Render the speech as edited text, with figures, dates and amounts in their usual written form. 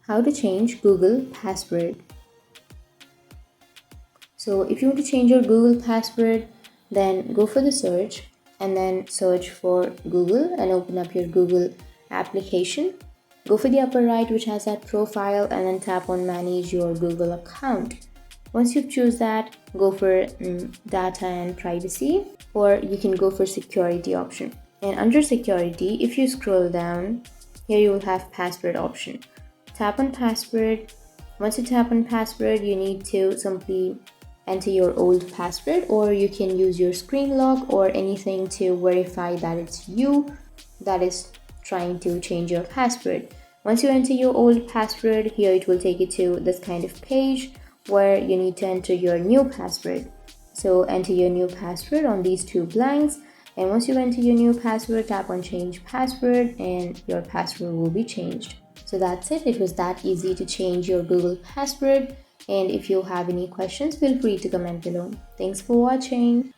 How to change Google password. So if you want to change your Google password, then go for the search and then search for Google and open up your Google application. Go for the upper right which has that profile and then tap on manage your Google account. Once you choose that, go for data and privacy, or you can go for security option. And under security, if you scroll down, here you will have password option. Tap on password. Once you tap on password, you need to simply enter your old password, or you can use your screen lock or anything to verify that it's you that is trying to change your password. Once you enter your old password, here it will take you to this kind of page where you need to enter your new password. So enter your new password on these two blanks, and once you enter your new password, tap on change password and your password will be changed. So that's it. It was that easy to change your Google password. And if you have any questions, feel free to comment below. Thanks for watching.